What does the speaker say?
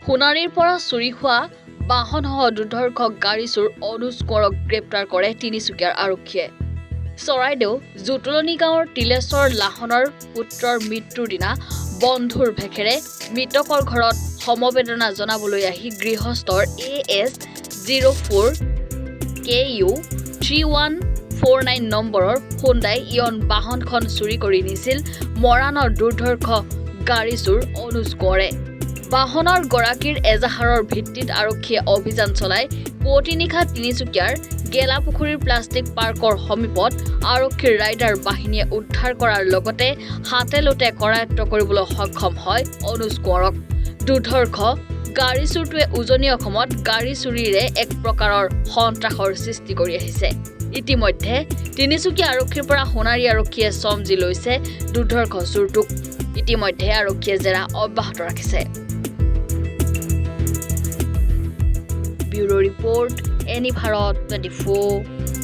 সোণাৰীৰ পৰা চুৰি হোৱা বাহনসহ দুৰ্ধৰ্ষ গাড়ী চোৰ অনুজ কোঁৱৰক গ্ৰেপ্তাৰ কৰে তিনিচুকীয়াৰ আৰক্ষীয়ে। চৰাইদেউ জুতুলনি গাঁৱৰ তিলেশ্বৰ লাহনৰ পুত্ৰৰ মৃত্যুৰ দিনা বন্ধুৰ ভেখেৰে মৃতকৰ ঘৰত সমবেদনা জনাবলৈ আহি গৃহস্থৰ AS04 KU 3149 নম্বৰৰ হুণ্ডাই ইয়ন বাহনখন চুৰি কৰি নিছিল মৰাণৰ দুৰ্ধৰ্ষ গাড়ী চোৰ অনুজ কোঁৱৰে। বাহনৰ গৰাকীৰ এজাহাৰৰ ভিত্তিত আৰক্ষীয়ে অভিযান চলাই পুৱতি নিশা তিনিচুকীয়াৰ গেলাপুখুৰীৰ প্লাষ্টিক পাৰ্কৰ সমীপত আৰক্ষীৰ ৰাইডাৰ বাহিনীয়ে উদ্ধাৰ কৰাৰ লগতে হাতে লোটে কৰায়ত্ব কৰিবলৈ সক্ষম হয় অনুজ কোঁৱৰক। দুৰ্ধৰ্ষ গাড়ী চোৰটোৱে উজনি অসমত গাড়ী চুৰিৰে এক প্ৰকাৰৰ সন্ত্ৰাসৰ সৃষ্টি কৰি আহিছে। ইতিমধ্যে তিনিচুকীয়া আৰক্ষীৰ পৰা সোণাৰী আৰক্ষীয়ে চমজি লৈছে দুৰ্ধৰ্ষ চোৰটোক। ইতিমধ্যে আৰক্ষীয়ে জেৰা অব্যাহত ৰাখিছে। Bureau report, any Bharat 24।